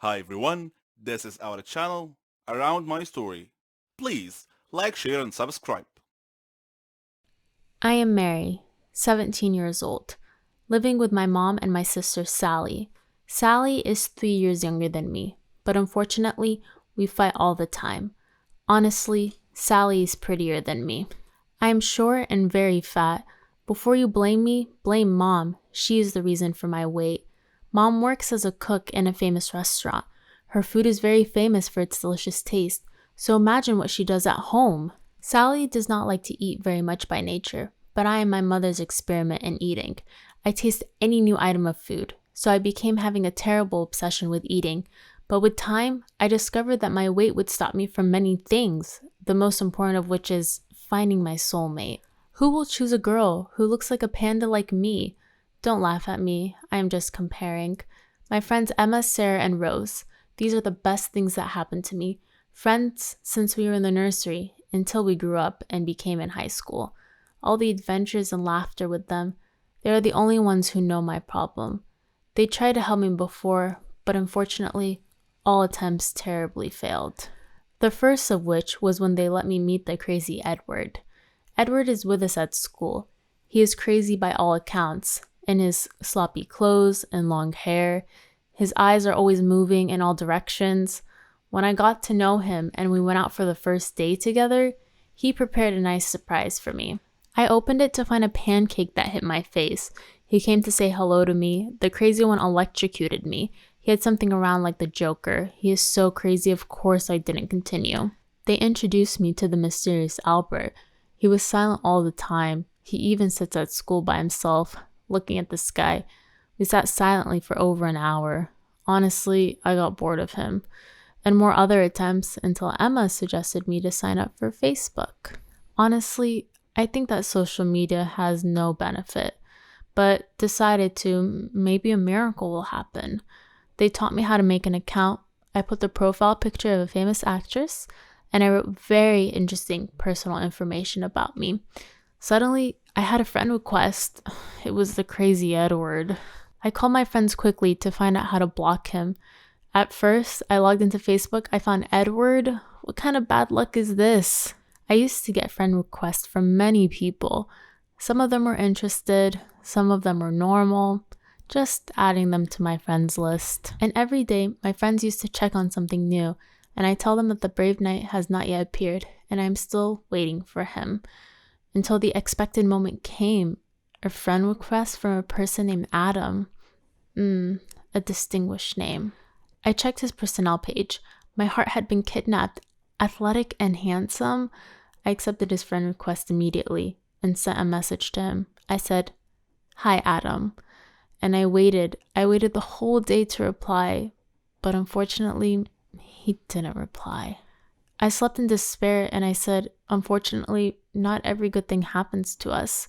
Hi everyone, this is our channel, Around My Story. Please like, share and subscribe. I am Mary, 17 years old, living with my mom and my sister Sally. Sally is 3 years younger than me, but unfortunately, we fight all the time. Honestly, Sally is prettier than me. I am short and very fat. Before you blame me, blame mom. She is the reason for my weight. Mom works as a cook in a famous restaurant. Her food is very famous for its delicious taste, so imagine what she does at home. Sally does not like to eat very much by nature, but I am my mother's experiment in eating. I taste any new item of food, so I became having a terrible obsession with eating. But with time, I discovered that my weight would stop me from many things, the most important of which is finding my soulmate. Who will choose a girl who looks like a panda like me? Don't laugh at me, I am just comparing. My friends Emma, Sarah, and Rose. These are the best things that happened to me. Friends since we were in the nursery until we grew up and became in high school. All the adventures and laughter with them. They are the only ones who know my problem. They tried to help me before, but unfortunately, all attempts terribly failed. The first of which was when they let me meet the crazy Edward. Edward is with us at school. He is crazy by all accounts, in his sloppy clothes and long hair. His eyes are always moving in all directions. When I got to know him and we went out for the first day together, he prepared a nice surprise for me. I opened it to find a pancake that hit my face. He came to say hello to me. The crazy one electrocuted me. He had something around like the Joker. He is so crazy, of course I didn't continue. They introduced me to the mysterious Albert. He was silent all the time. He even sits at school by himself, looking at the sky. We sat silently for over an hour. Honestly, I got bored of him. And more other attempts until Emma suggested me to sign up for Facebook. Honestly, I think that social media has no benefit, but decided to maybe a miracle will happen. They taught me how to make an account. I put the profile picture of a famous actress, and I wrote very interesting personal information about me. Suddenly, I had a friend request. It was the crazy Edward. I called my friends quickly to find out how to block him. At first, I logged into Facebook. I found Edward. What kind of bad luck is this? I used to get friend requests from many people. Some of them were interested, some of them were normal, just adding them to my friends list. And every day, my friends used to check on something new, and I tell them that the brave knight has not yet appeared, and I'm still waiting for him. Until the expected moment came, a friend request from a person named Adam. A distinguished name. I checked his personnel page. My heart had been kidnapped. Athletic and handsome. I accepted his friend request immediately and sent a message to him. I said, "Hi, Adam." And I waited. I waited the whole day to reply, but unfortunately, he didn't reply. I slept in despair and I said, "Unfortunately, not every good thing happens to us."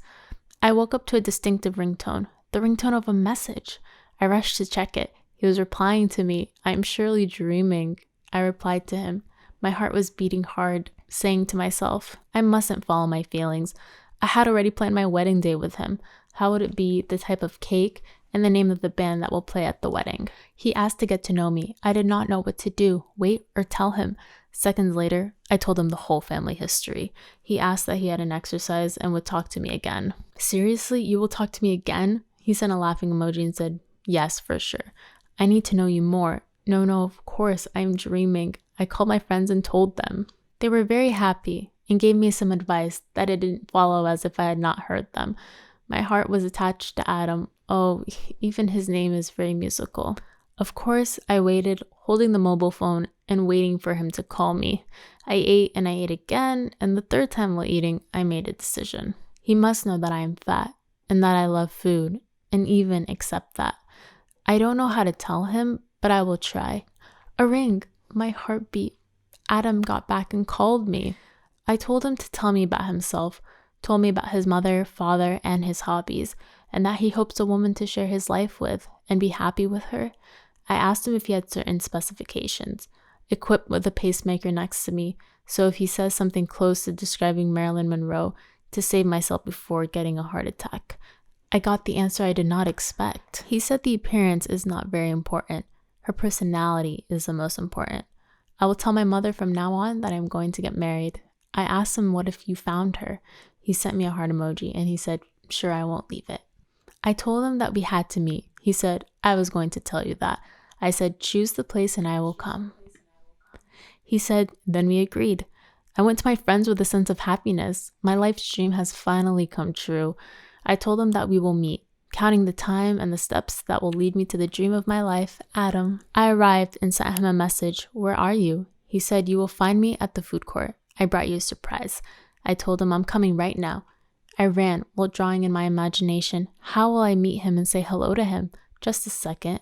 I woke up to a distinctive ringtone, the ringtone of a message. I rushed to check it. He was replying to me. "I'm surely dreaming." I replied to him. My heart was beating hard, saying to myself, I mustn't follow my feelings. I had already planned my wedding day with him. How would it be, the type of cake, and the name of the band that will play at the wedding? He asked to get to know me. I did not know what to do, wait or tell him. Seconds later, I told him the whole family history. He asked that he had an exercise and would talk to me again. "Seriously, you will talk to me again?" He sent a laughing emoji and said, "Yes, for sure. I need to know you more." No, of course, I'm dreaming. I called my friends and told them. They were very happy and gave me some advice that I didn't follow as if I had not heard them. My heart was attached to Adam. Oh, even his name is very musical. Of course, I waited, holding the mobile phone and waiting for him to call me. I ate and I ate again, and the third time while eating, I made a decision. He must know that I am fat and that I love food, and even accept that. I don't know how to tell him, but I will try. A ring. My heart beat. Adam got back and called me. I told him to tell me about himself, told me about his mother, father, and his hobbies, and that he hopes a woman to share his life with and be happy with her. I asked him if he had certain specifications, equipped with a pacemaker next to me, so if he says something close to describing Marilyn Monroe, to save myself before getting a heart attack. I got the answer I did not expect. He said the appearance is not very important. Her personality is the most important. I will tell my mother from now on that I'm going to get married. I asked him, what if you found her? He sent me a heart emoji and he said, sure, I won't leave it. I told him that we had to meet. He said, I was going to tell you that. I said, choose the place and I will come. He said, then we agreed. I went to my friends with a sense of happiness. My life's dream has finally come true. I told him that we will meet, counting the time and the steps that will lead me to the dream of my life, Adam. I arrived and sent him a message. Where are you? He said, you will find me at the food court. I brought you a surprise. I told him I'm coming right now. I ran while drawing in my imagination. How will I meet him and say hello to him? Just a second.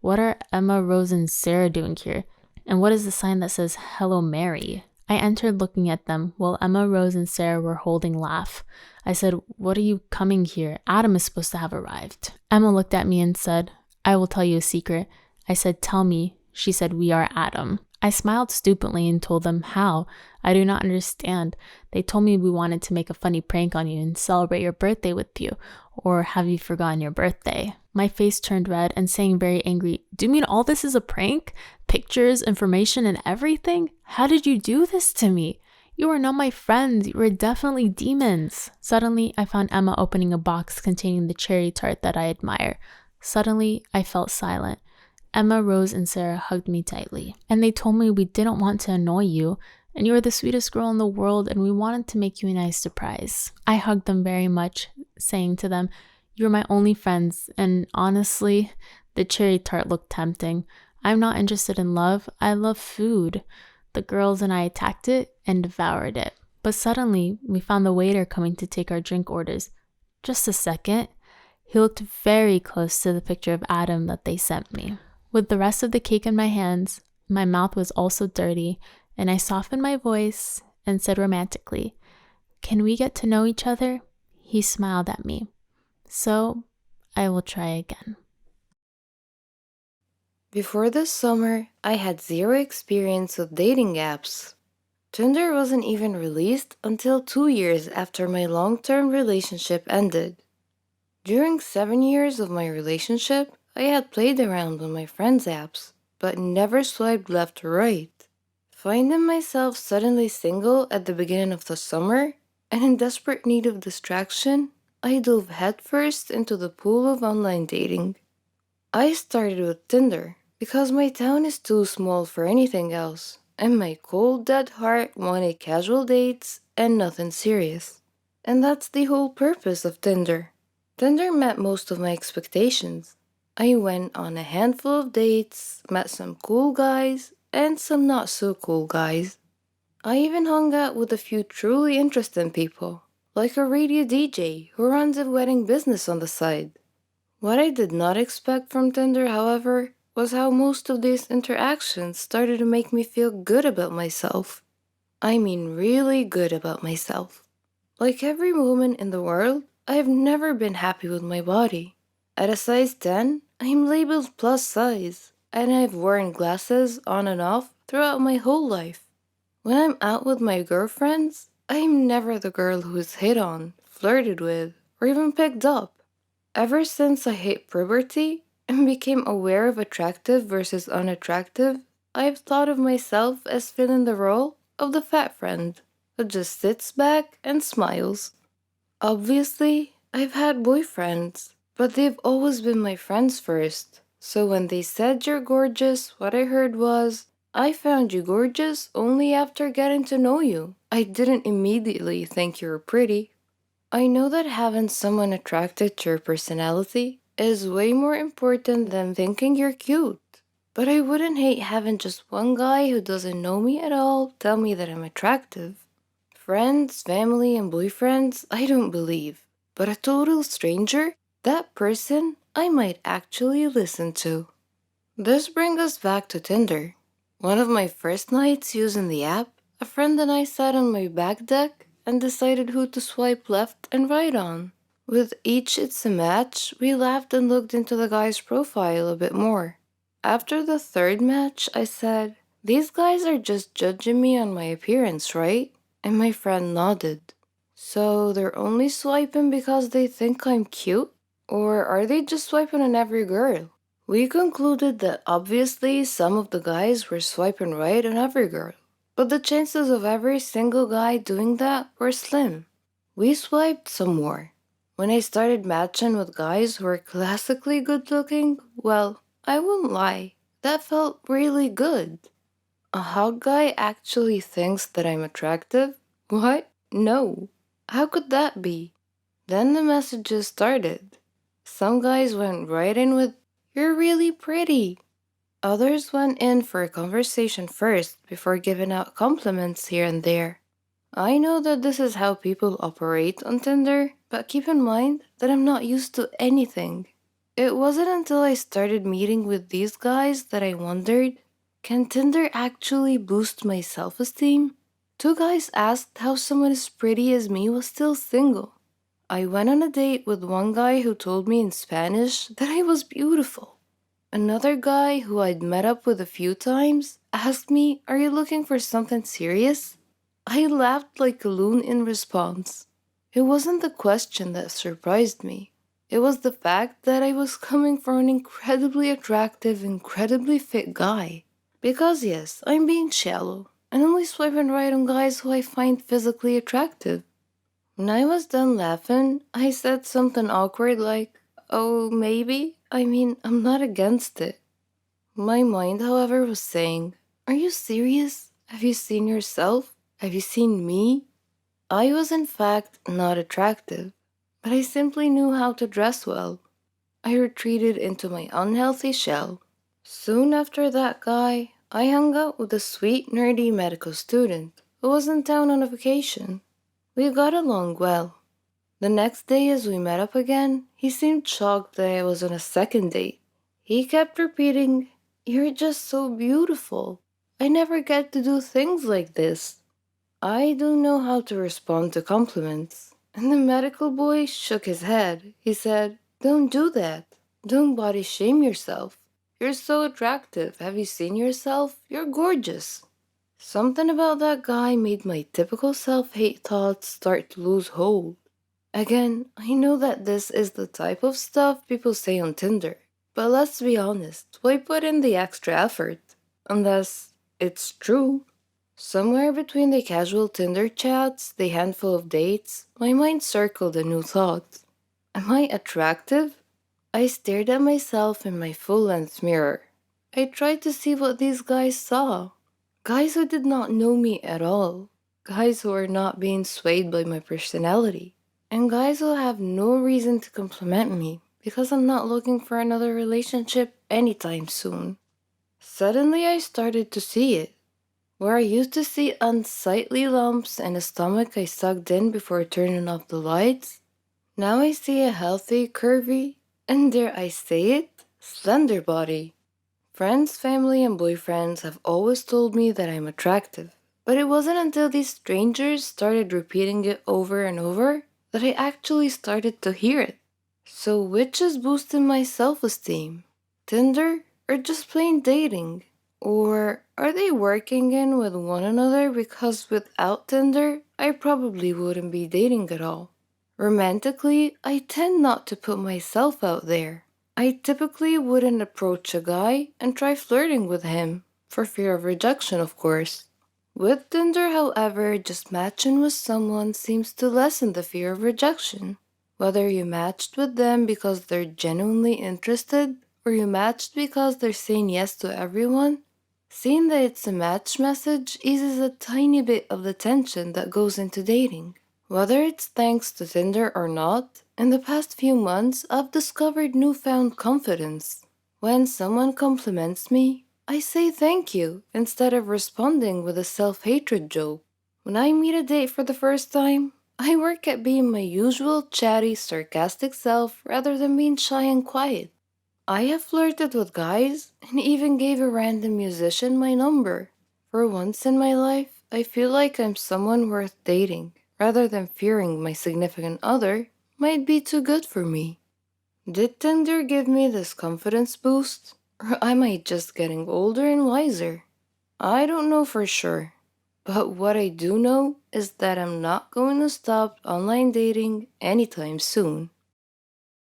What are Emma, Rose, and Sarah doing here? And what is the sign that says Hello Mary? I entered looking at them while Emma, Rose, and Sarah were holding laugh. I said, what are you coming here? Adam is supposed to have arrived. Emma looked at me and said, I will tell you a secret. I said, tell me. She said, we are Adam. I smiled stupidly and told them, how? I do not understand. They told me we wanted to make a funny prank on you and celebrate your birthday with you. Or have you forgotten your birthday? My face turned red and saying very angry, do you mean all this is a prank? Pictures, information, and everything? How did you do this to me? You are not my friends. You are definitely demons. Suddenly, I found Emma opening a box containing the cherry tart that I admire. Suddenly, I felt silent. Emma, Rose, and Sarah hugged me tightly. And they told me we didn't want to annoy you, and you are the sweetest girl in the world, and we wanted to make you a nice surprise. I hugged them very much, saying to them, you're my only friends, and honestly, the cherry tart looked tempting. I'm not interested in love. I love food. The girls and I attacked it and devoured it. But suddenly, we found the waiter coming to take our drink orders. Just a second. He looked very close to the picture of Adam that they sent me. With the rest of the cake in my hands, my mouth was also dirty, and I softened my voice and said romantically, can we get to know each other? He smiled at me. So, I will try again. Before this summer, I had zero experience with dating apps. Tinder wasn't even released until 2 years after my long-term relationship ended. During 7 years of my relationship, I had played around with my friends' apps, but never swiped left or right. Finding myself suddenly single at the beginning of the summer and in desperate need of distraction, I dove headfirst into the pool of online dating. I started with Tinder because my town is too small for anything else, and my cold dead heart wanted casual dates and nothing serious. And that's the whole purpose of Tinder. Tinder met most of my expectations. I went on a handful of dates, met some cool guys, and some not so cool guys. I even hung out with a few truly interesting people, like a radio DJ who runs a wedding business on the side. What I did not expect from Tinder, however, was how most of these interactions started to make me feel good about myself. I mean really good about myself. Like every woman in the world, I have never been happy with my body. At a size 10, I am labeled plus size, and I've worn glasses on and off throughout my whole life. When I'm out with my girlfriends, I'm never the girl who is hit on, flirted with, or even picked up. Ever since I hit puberty and became aware of attractive versus unattractive, I've thought of myself as filling the role of the fat friend who just sits back and smiles. Obviously, I've had boyfriends, but they've always been my friends first. So when they said you're gorgeous, what I heard was, I found you gorgeous only after getting to know you. I didn't immediately think you were pretty. I know that having someone attracted to your personality is way more important than thinking you're cute. But I wouldn't hate having just one guy who doesn't know me at all tell me that I'm attractive. Friends, family, and boyfriends, I don't believe. But a total stranger, that person I might actually listen to. This brings us back to Tinder. One of my first nights using the app, a friend and I sat on my back deck and decided who to swipe left and right on. With each It's a Match, we laughed and looked into the guy's profile a bit more. After the third match, I said, these guys are just judging me on my appearance, right? And my friend nodded. So they're only swiping because they think I'm cute? Or are they just swiping on every girl? We concluded that obviously some of the guys were swiping right on every girl, but the chances of every single guy doing that were slim. We swiped some more. When I started matching with guys who were classically good looking, well, I won't lie, that felt really good. A hot guy actually thinks that I'm attractive? What? No. How could that be? Then the messages started. Some guys went right in with, "You're really pretty." Others went in for a conversation first before giving out compliments here and there. I know that this is how people operate on Tinder, but keep in mind that I'm not used to anything. It wasn't until I started meeting with these guys that I wondered, can Tinder actually boost my self esteem? Two guys asked how someone as pretty as me was still single. I went on a date with one guy who told me in Spanish that I was beautiful. Another guy who I'd met up with a few times asked me, "Are you looking for something serious?" I laughed like a loon in response. It wasn't the question that surprised me. It was the fact that I was coming from an incredibly attractive, incredibly fit guy. Because, yes, I'm being shallow and only swiping right on guys who I find physically attractive. When I was done laughing, I said something awkward like, "Oh, maybe? I mean, I'm not against it." My mind, however, was saying, "Are you serious? Have you seen yourself? Have you seen me?" I was, in fact, not attractive, but I simply knew how to dress well. I retreated into my unhealthy shell. Soon after that guy, I hung out with a sweet, nerdy medical student who was in town on a vacation. We got along well. The next day, as we met up again, he seemed shocked that I was on a second date. He kept repeating, "You're just so beautiful. I never get to do things like this." I don't know how to respond to compliments. And the medical boy shook his head. He said, "Don't do that. Don't body shame yourself. You're so attractive. Have you seen yourself? You're gorgeous." Something about that guy made my typical self-hate thoughts start to lose hold. Again, I know that this is the type of stuff people say on Tinder, but let's be honest, why put in the extra effort? Unless it's true. Somewhere between the casual Tinder chats, the handful of dates, my mind circled a new thought. Am I attractive? I stared at myself in my full-length mirror. I tried to see what these guys saw. Guys who did not know me at all. Guys who are not being swayed by my personality. And guys who have no reason to compliment me because I'm not looking for another relationship anytime soon. Suddenly I started to see it. Where I used to see unsightly lumps and a stomach I sucked in before turning off the lights, now I see a healthy, curvy, and dare I say it, slender body. Friends, family, and boyfriends have always told me that I'm attractive, but it wasn't until these strangers started repeating it over and over that I actually started to hear it. So which is boosting my self-esteem? Tinder or just plain dating? Or are they working in with one another because without Tinder, I probably wouldn't be dating at all? Romantically, I tend not to put myself out there. I typically wouldn't approach a guy and try flirting with him, for fear of rejection, of course. With Tinder, however, just matching with someone seems to lessen the fear of rejection. Whether you matched with them because they're genuinely interested, or you matched because they're saying yes to everyone, seeing that it's a match message eases a tiny bit of the tension that goes into dating. Whether it's thanks to Tinder or not, in the past few months I've discovered newfound confidence. When someone compliments me, I say thank you instead of responding with a self-hatred joke. When I meet a date for the first time, I work at being my usual chatty, sarcastic self rather than being shy and quiet. I have flirted with guys and even gave a random musician my number. For once in my life, I feel like I'm someone worth dating, rather than fearing my significant other might be too good for me. Did Tinder give me this confidence boost? Or am I just getting older and wiser? I don't know for sure. But what I do know is that I'm not going to stop online dating anytime soon.